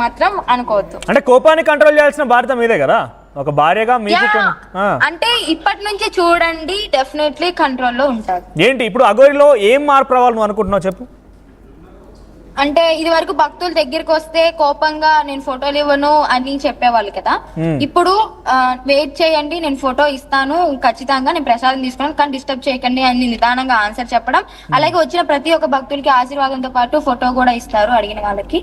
మాత్రం అనుకోవద్దు. అంటే కోపాన్ని కంట్రోల్ చేయాల్సిన బాధ్యత మీదే కదా ఒక భార్యగా మీకు. అంటే ఇప్పటి నుంచి చూడండి డెఫినెట్లీ కంట్రోల్లో ఉంటారు. ఏంటి ఇప్పుడు అఘోరిలో ఏం మార్పు రావాలి నువ్వు అనుకుంటున్నావు చెప్పు. అంటే ఇది వరకు భక్తుల దగ్గరికి వస్తే కోపంగా నేను ఫోటోలు ఇవ్వను అని చెప్పేవాళ్ళు కదా. ఇప్పుడు వెయిట్ చేయండి, నేను ఫోటో ఇస్తాను ఖచ్చితంగా, నేను ప్రసాదం తీసుకున్నాను కానీ డిస్టర్బ్ చేయకండి అని నిదానంగా ఆన్సర్ చెప్పడం. అలాగే వచ్చిన ప్రతి ఒక్క భక్తులకి ఆశీర్వాదంతో పాటు ఫోటో కూడా ఇస్తారు అడిగిన వాళ్ళకి.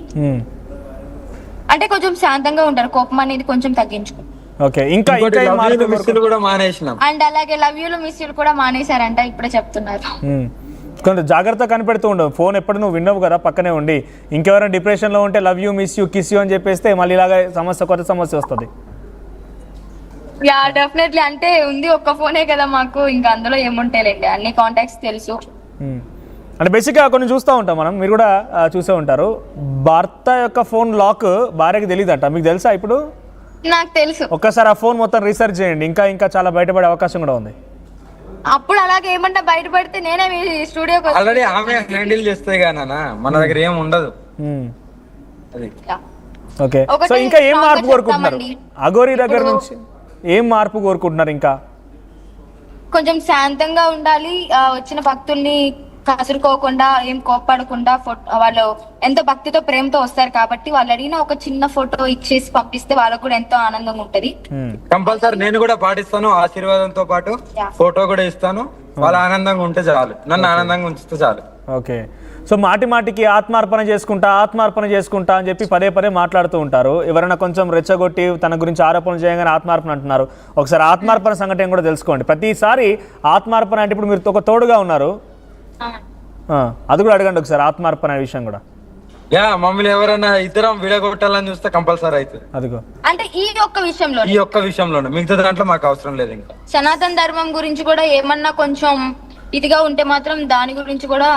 అంటే కొంచెం శాంతంగా ఉంటారు, కోపం అనేది కొంచెం తగ్గించుకుంటారు. అండ్ అలాగే లవ్ యూలు మిస్ యూలు కూడా మానేశారంట ఇప్పుడే చెప్తున్నారు. కొంత జాగ్రత్త కనిపెడుతూ ఉండవు. ఫోన్ ఎప్పుడు నువ్వు విన్నావు కదా పక్కనే ఉండి, ఇంకెవరైనా డిప్రెషన్లో ఉంటే love you miss you kiss you అని చెప్పేస్తే మళ్ళీ ఇలాగ కొత్త సమస్య వస్తుంది. Yeah definitely. అంటే ఉంది ఒక్క ఫోనే కదా మాకు, ఇంకా అందులో ఏముంటాయిలేండి, అన్ని కాంటాక్ట్స్ తెలుసు. అంటే బేసిక్గా కొన్ని చూస్తూ ఉంటాం మనం, మీరు కూడా చూసే ఉంటారు. భర్త యొక్క ఫోన్ లాక్ భార్యకి తెలియదట, మీకు తెలుసా? ఇప్పుడు నాకు తెలుసు. ఒక్కసారి ఆ ఫోన్ మొత్తం రీసెర్చ్ చేయండి, ఇంకా చాలా బయటపడే అవకాశం కూడా ఉంది. అప్పుడు అలాగే ఏమంటే బయటపడితే నేనే మీ స్టూడియోకి ఆల్రెడీ ఆమె హ్యాండిల్ చేస్తాయి కానీ మన దగ్గర ఏం ఉండదు. ఓకే, సో ఇంకా ఏం మార్పు కోరుకుంటున్నారు అఘోరి దగ్గర నుంచి? ఏం మార్పు కోరుకుంటున్నారు? ఇంకా కొంచెం శాంతంగా ఉండాలి, వచ్చిన భక్తుల్ని కసురుకోకుండా ఏం కోప్పడకుండా, వాళ్ళు ఎంతో భక్తితో ప్రేమతో వస్తారు కాబట్టి వాళ్ళు అడిగిన ఒక చిన్న ఫోటో ఇచ్చేసి పంపిస్తే వాళ్ళకు కూడా ఎంతో ఆనందంగా ఉంటది. కంపల్సరీ నేను కూడా పాటిస్తాను, ఆశీర్వాదంతో పాటు ఫోటో కూడా ఇస్తాను. వాళ్ళు ఆనందంగా ఉంటే చాలు, నన్ను ఆనందంగా ఉంచితే చాలు. ఓకే, సో మాటికి ఆత్మార్పణ చేసుకుంటా అని చెప్పి పదే మాట్లాడుతూ ఉంటారు. ఎవరైనా కొంచెం రెచ్చగొట్టి తన గురించి ఆరోపణలు చేయగానే ఆత్మార్పణ అంటున్నారు. ఒకసారి ఆత్మార్పణ సంఘటన కూడా తెలుసుకోండి. ప్రతిసారి ఆత్మార్పణ అంటే ఇప్పుడు మీరు ఒక తోడుగా ఉన్నారు, అది కూడా అడగండి ఒకసారి ఆత్మార్పణ విషయం కూడా. మమ్మల్ని ఎవరైనా ఇద్దరం విడగొట్టాలని చూస్తే కంపల్సరీ అవుతుంది. అదిగో అంటే ఈ ఒక్క విషయంలో మిగతా దాంట్లో మాకు అవసరం లేదు. ఇంకా సనాతన ధర్మం గురించి కూడా ఏమన్నా కొంచెం ఇదిగా ఉంటే మాత్రం దాని గురించి కూడా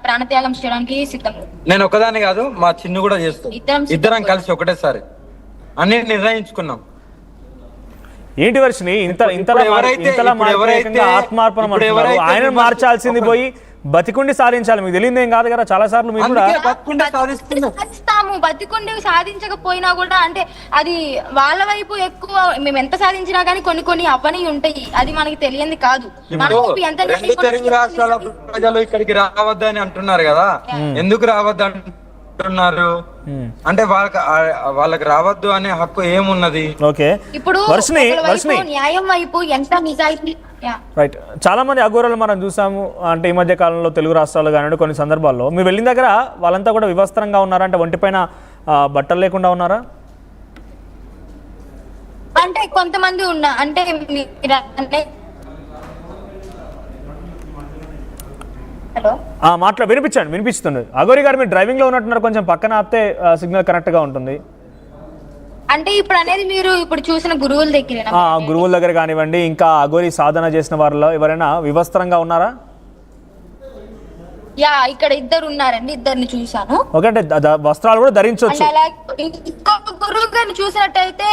ప్రాణత్యాగం చేయడానికి సిద్ధం. నేను ఒకదాన్ని కాదు, మా చిన్ను కూడా చేస్తాం. ఇద్దరం కలిసి ఒకటేసారి అన్ని నిర్ణయించుకున్నాం. ఏంటి వర్షిని ఆత్మార్పణ ఆయన మార్చాల్సింది పోయి బతికుండి సాధించాలి, మీకు తెలియదు ఏం కాదు కదా. చాలా సార్లు మీరు కూడా బతికుండి సాధించకపోయినా కూడా అంటే అది వాళ్ళ వైపు ఎక్కువ మేము ఎంత సాధించినా కానీ కొన్ని అవ్వని ఉంటాయి, అది మనకి తెలియంది కాదు. తెలుగు రాష్ట్రాల ప్రజలు ఇక్కడికి రావద్దని అంటున్నారు కదా, ఎందుకు రావద్దు అంటున్నారు అంటే వాళ్ళకి రావద్దు అనే హక్కు ఏమున్నది? ఓకే, ఇప్పుడు న్యాయం వైపు ఎంత నిజాయితీ. రైట్, చాలా మంది అఘోరాలు మనం చూసాము. అంటే ఈ మధ్య కాలంలో తెలుగు రాష్ట్రాలు కానివ్వండి కొన్ని సందర్భాల్లో మీరు వెళ్ళిన దగ్గర వాళ్ళంతా కూడా వివస్త్రంగా ఉన్నారా? అంటే ఒంటిపైన బట్టలు లేకుండా ఉన్నారా? అంటే కొంతమంది ఉన్నా అంటే వినిపిస్తుంది. అఘోరి గారు మీరు డ్రైవింగ్ లో ఉన్నట్టున్నారు, కొంచెం పక్కన ఆపితే సిగ్నల్ కరెక్ట్ గా ఉంటుంది. అంటే ఇప్పుడు అనేది మీరు ఇప్పుడు చూసిన గురువుల దగ్గర కానివ్వండి, ఇంకా అఘోరి సాధన చేసిన వారిలో ఎవరైనా వివస్త్రంగా ఉన్నారా? ఇక్కడ ఇద్దరు ఉన్నారండి, ఇద్దరిని చూసాను. ఓకే, అంటే వస్త్రాలు కూడా ధరించవచ్చు. గురువు గారిని చూసినట్టయితే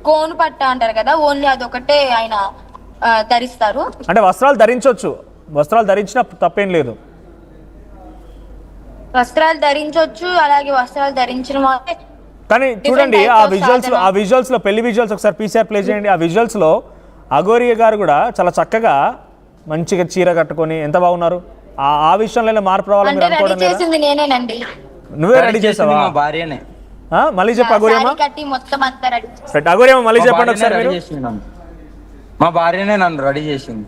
కోను పట్ట అంటారు కదా, ఓన్లీ అదొకటే ఆయన ధరిస్తారు. అంటే వస్త్రాలు ధరించవచ్చు, వస్త్రాలు ధరించిన తప్పేం లేదు. వస్త్రాలు ధరించవచ్చు, అలాగే వస్త్రాలు ధరించిన కానీ చూడండి ఆ విజువల్స్ లో పెళ్లి విజువల్స్ ఒకసారి పీసీఆర్ ప్లే చేయండి. ఆ విజువల్స్ లో అఘోరి గారు కూడా చాలా చక్కగా మంచిగా చీర కట్టుకొని ఎంత బాగున్నారు. ఆ విషయంలో మార్పు రావాలని మీరు అనుకోవడం లేదా? నువ్వే రెడీ చేసావా? మళ్ళీ చెప్పు అఘోరి అమ్మ, అఘోరి అమ్మ మళ్ళీ చెప్పండి ఒకసారి మీరు. మా భార్యనే నన్ను రెడీ చేసింది.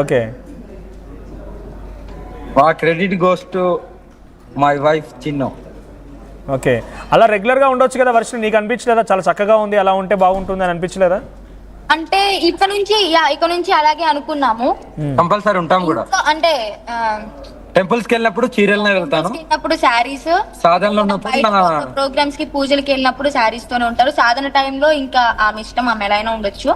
ఓకే, మా credit goes to my wife Chinnu. Okay, అలా రెగ్యులర్ గా ఉండొచ్చు కదా వర్షం, నీకు అనిపించలేదా చాలా చక్కగా ఉంది, అలా ఉంటే బాగుంటుంది అని అనిపించలేదా? అంటే ఇక నుంచి అలాగే అనుకున్నాము, కంపల్సరీ ఉంటాం కూడా. అంటే టెంపుల్స్ కి వెళ్ళినప్పుడు చీరలనే వెళ్తాను, శారీస్, సాధనలో ఉన్నప్పుడు ప్రోగ్రామ్స్ కి పూజలకి వెళ్ళినప్పుడు శారీస్ తోనే ఉంటారు. సాధన టైంలో ఇంకా ఆమె ఇష్టం, ఆమె ఎలా అయినా ఉండొచ్చు.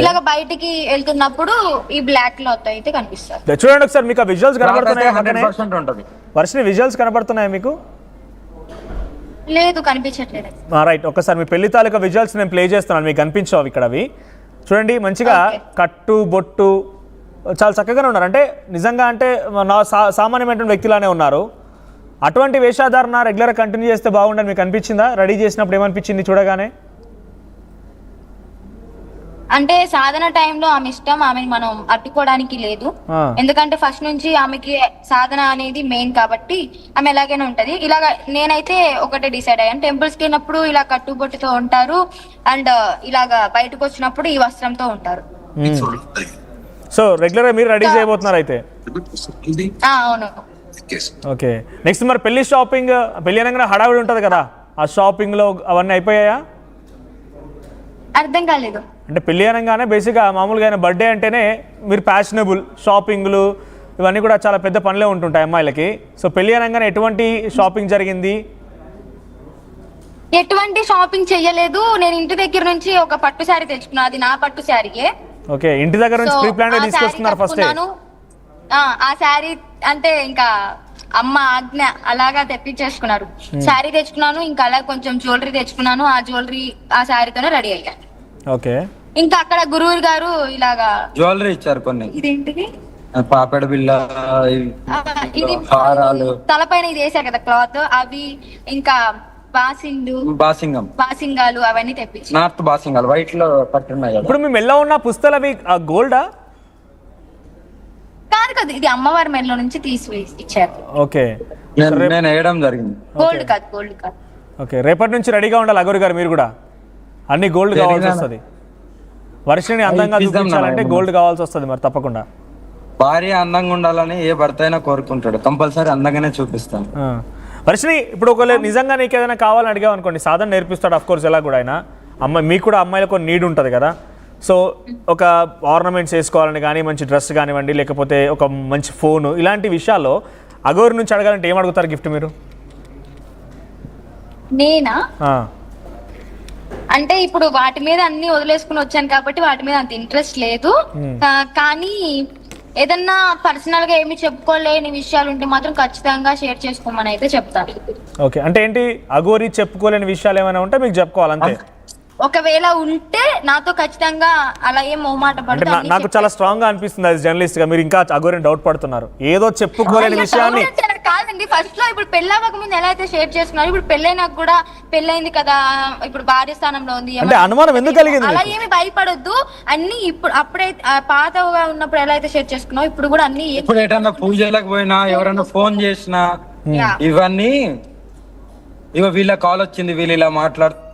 ఇలాగ బయటికి వెళ్తున్నప్పుడు ఈ బ్లాక్ క్లాత్ అయితే కనిపిస్తారు. చూడండి ఒకసారి, మీకు విజువల్స్ కనబడుతున్నాయి? వర్షిని విజువల్స్ కనబడుతున్నాయి మీకు? లేదు, కనిపించట్లేదు. రైట్, ఒకసారి మీ పెళ్లి తాలూకా విజువల్స్ నేను ప్లే చేస్తున్నాను, మీకు కనిపించవు ఇక్కడ అవి. చూడండి, మంచిగా కట్టు బొట్టు చాలా చక్కగానే ఉన్నారు. అంటే నిజంగా అంటే సామాన్యమైన వ్యక్తిలానే ఉన్నారు. అటువంటి వేషాధారణ రెగ్యులర్గా కంటిన్యూ చేస్తే బాగుండని మీకు అనిపించిందా? రెడీ చేసినప్పుడు ఏమనిపించింది చూడగానే? అంటే సాధన టైంలో ఆమె ఇష్టం, ఆమెను మనం అడ్డుకోవడానికి లేదు. ఎందుకంటే ఫస్ట్ నుంచి ఆమెకి సాధన అనేది మెయిన్ కాబట్టి ఆమె ఎలాగైనా ఉంటది. ఇలాగ నేనైతే ఒకటే డిసైడ్ అయ్యాను, టెంపుల్స్ కి వెళ్ళినప్పుడు ఇలా కట్టుబొట్టుతో ఉంటారు, అండ్ ఇలాగ బయటకు వచ్చినప్పుడు ఈ వస్త్రంతో ఉంటారు. సో రెగ్యులర్గా మీరు రెడీ చేయబోతున్నారు అయితే? అవును. ఓకే, నెక్స్ట్ మరి పెళ్లి షాపింగ్, పెళ్లి అనగానే హడావిడి ఉంటుంది కదా, ఆ షాపింగ్లో అవన్నీ అయిపోయాయా? అర్థం కాలేదు. అంటే పెళ్లి అనగానే బేసిక్గా మామూలుగా బర్త్డే అంటేనే మీరు ఫ్యాషనబుల్ షాపింగ్లు ఇవన్నీ కూడా చాలా పెద్ద పనులే ఉంటుంటాయి అమ్మాయిలకి. సో పెళ్లి అనగానే ఎటువంటి షాపింగ్ జరిగింది? ఎటువంటి షాపింగ్ చెయ్యలేదు. నేను ఇంటి దగ్గర నుంచి ఒక పట్టు శారీ తెచ్చుకున్నా, అది నా పట్టు శారీయే. ఓకే, ఇంటి దగ్గర నుంచి ప్రీ ప్లాన్ తీసుకొస్తున్నారు ఫస్ట్? ఆ శారీ అంటే ఇంకా అమ్మ ఆజ్ఞ అలాగా తెప్పించేసుకున్నారు. శారీ తెచ్చుకున్నాను, ఇంకా అలా కొంచెం జ్యువెలరీ తెచ్చుకున్నాను. ఆ జ్యువెలరీ ఆ శారీతోనే రెడీ అయ్యాను. ఓకే, ఇంకా అక్కడ గురువు గారు ఇలాగా జ్యువెలరీ ఇచ్చారు కొన్ని. ఇదేంటిది? పాపెడ బిళ్ళ, ఇది హారాలు, తలపైన ఇది వేసారు కదా క్లాత్, అవి ఇంకా బాసింగాలు అవన్నీ తెప్పించి. నార్త్ బాసింగాలు వైట్ లో పట్టున్నాయి కదా. ఇప్పుడు మేము ఎలా ఉన్న పుస్తకాలు అవి గోల్డా? కాదు కదా, ఇది అమ్మవారి మెడలో నుంచి తీసి ఇచ్చారు. ఓకే, నేను వేయడం జరిగింది. గోల్డ్ కాదు, గోల్డ్ కాదు. ఓకే, రేపటి నుంచి రెడీగా ఉండాలి అగౌరి గారు. మీరు కూడా అన్ని గోల్డ్ కావాల్సి వస్తుంది. వర్షని అందంగా చూపించాలంటే గోల్డ్ కావాల్సి వస్తుంది మరి తప్పకుండా. భార్య అందంగా ఉండాలని ఏ భర్త అయినా కోరుకుంటాడు, కంపల్సరీ అందంగానే చూపిస్తాను. వర్షని ఇప్పుడు ఒకవేళ నిజంగా నీకు ఏదైనా కావాలని అడిగావు అనుకోండి, సాధన నేర్పిస్తాడు అఫ్ కోర్స్. ఎలా కూడా ఆయన అమ్మాయి, మీకు కూడా అమ్మాయిలకు నీడ్ ఉంటుంది కదా. సో ఒక ఆర్నమెంట్స్ వేసుకోవాలని కానీ, మంచి డ్రెస్ కానివ్వండి, లేకపోతే ఒక మంచి ఫోను, ఇలాంటి విషయాల్లో అగౌరి నుంచి అడగాలంటే ఏం అడుగుతారు గిఫ్ట్ మీరు? నేనా అంటే ఇప్పుడు వాటి మీద అన్ని వదిలేసుకుని వచ్చాను కాబట్టి వాటి మీద అంత ఇంట్రెస్ట్ లేదు. కానీ ఏదన్నా పర్సనల్ గా ఏమి చెప్పుకోలేని విషయాలు ఉంటే మాత్రం ఖచ్చితంగా షేర్ చేసుకోమని అయితే చెప్తాను. ఓకే, అంటే ఏంటి అగౌరి చెప్పుకోలేని విషయాలు ఏమైనా ఉంటే మీకు చెప్పుకోవాలంతే? ఒకవేళ ఉంటే నాతో ఖచ్చితంగా అలా ఏం మొహమాట పడదు. నాకు చాలా స్ట్రాంగ్ గా అనిపిస్తుంది యాజ్ జర్నలిస్ట్ గా, మీరు ఇంకా అగౌరిని డౌట్ పడుతున్నారు ఏదో చెప్పుకోలేని విషయాన్ని. కాదండి, ఫస్ట్ లో ఇప్పుడు పెళ్ళవక ముందు ఎలా అయితే షేర్ చేసుకున్నారు, ఇప్పుడు పెళ్ళైనాక కూడా పెళ్ళైంది కదా, ఇప్పుడు భార్య స్థానంలో ఉంది అంటే అనుమానం ఎందుకు కలిగింది? అలా ఏమి భయపడొద్దు. అన్ని ఇప్పుడు అప్పుడే పాతగా ఉన్నప్పుడు ఎలా అయితే షేర్ చేసుకున్నావు ఇప్పుడు కూడా అన్ని. ఇప్పుడు ఎటన్నా పూజలకు పోయినా, ఎవరైనా ఫోన్ చేసినా, ఇవన్నీ ఇగో వీళ్ళ కాల్ వచ్చింది, వీళ్ళు ఇలా మాట్లాడుతున్నారు.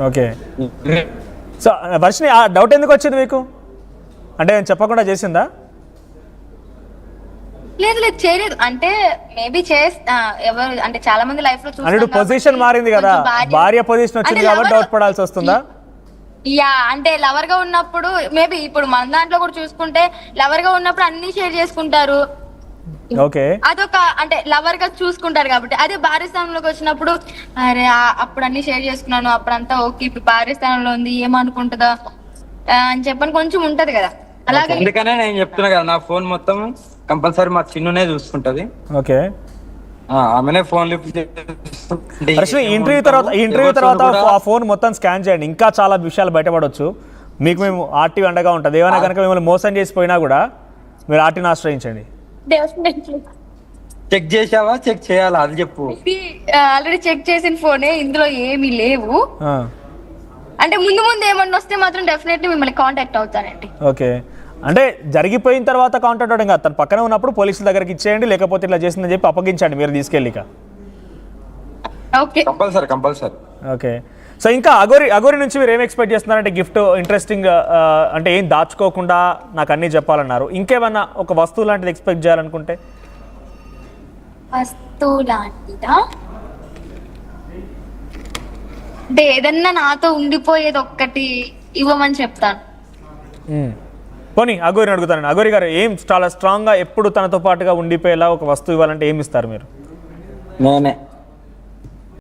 ఓకే, సో వర్షిని ఆ డౌట్ ఎందుకు వచ్చింది మీకు? అంటే చెప్పకుండా చేసిందా? లేదు లేదు, చేయలేదు. అంటే మేబీ ఎవరు అంటే చాలా మంది లైఫ్ లో చూస్తారు, పొజిషన్ మారింది కదా, భార్య పొజిషన్ వచ్చింది కాబట్టి డౌట్ పడాల్సి వస్తుందా? యా, అంటే లవర్ గా ఉన్నప్పుడు మేబీ, ఇప్పుడు మన దాంట్లో కూడా చూసుకుంటే లవర్ గా ఉన్నప్పుడు అన్ని షేర్ చేసుకుంటారు. ఓకే, అదొక అంటే లవర్ గా చూసుకుంటారు కాబట్టి. అదే భార్య స్థానంలోకి వచ్చినప్పుడు అరే అప్పుడు అన్ని షేర్ చేసుకున్నాను, అప్పుడంతా ఓకే, ఇప్పుడు భార్య స్థానంలో ఉంది ఏమనుకుంటుందా అని చెప్పని కొంచెం ఉంటది కదా. అలాగే అందుకనే నేను చెప్తున్నా కదా, నా ఫోన్ మొత్తం కంపల్సరీ మా చిన్నునే చూసుకుంటది. ఓకే, ఆమెనే ఫోన్ ఇంటర్వ్యూ తర్వాత ఆ ఫోన్ మొత్తం స్కాన్ చేయండి, ఇంకా చాలా విషయాలు బయటపడవచ్చు. మీకు మేము ఆర్టీవీ అండగా ఉంటుంది. ఏమైనా కనుక మిమ్మల్ని మోసం చేసిపోయినా కూడా మీరు ఆర్టీని ఆశ్రయించండి. చెక్ చేసావా, చెక్ చేయాలా అది చెప్పు. ఆల్రెడీ చెక్ చేసిన ఫోనే, ఇందులో ఏమీ లేవు. అంటే ముందు ఏమన్నా వస్తే మాత్రం డెఫినెట్లీ మిమ్మల్ని కాంటాక్ట్ అవుతానండి. ఓకే, అంటే జరిగిపోయిన తర్వాత కాంటాక్ట్ అవడం కాదు, తను పక్కన ఉన్నప్పుడు పోలీసుల దగ్గరికి ఇచ్చేయండి, లేకపోతే ఇట్లా చేసిందని చెప్పి అప్పగించండి మీరు తీసుకెళ్ళిక. Okay, compulsory. ఓకే, సో ఇంకా అగౌరి నుంచి మీరు ఏం ఎక్స్పెక్ట్ చేస్తున్నారంటే గిఫ్ట్ ఇంట్రెస్టింగ్, అంటే ఏం దాచుకోకుండా నాకు అన్నీ చెప్పాలన్నారు. ఇంకేమన్నా ఒక వస్తువు లాంటిది ఎక్స్పెక్ట్ చేయాలనుకుంటే? వస్తువు లాంటిదా అంటే ఏదన్నా నాతో ఉండిపోయేది ఒక్కటి ఇవ్వమని చెప్తాను. పోనీ అగౌరిని అడుగుతాను. అగౌరి గారు, ఏం చాలా స్ట్రాంగ్ గా ఎప్పుడు తనతో పాటుగా ఉండిపోయేలా ఒక వస్తువు ఇవ్వాలంటే ఏమి ఇస్తారు మీరు? నేనే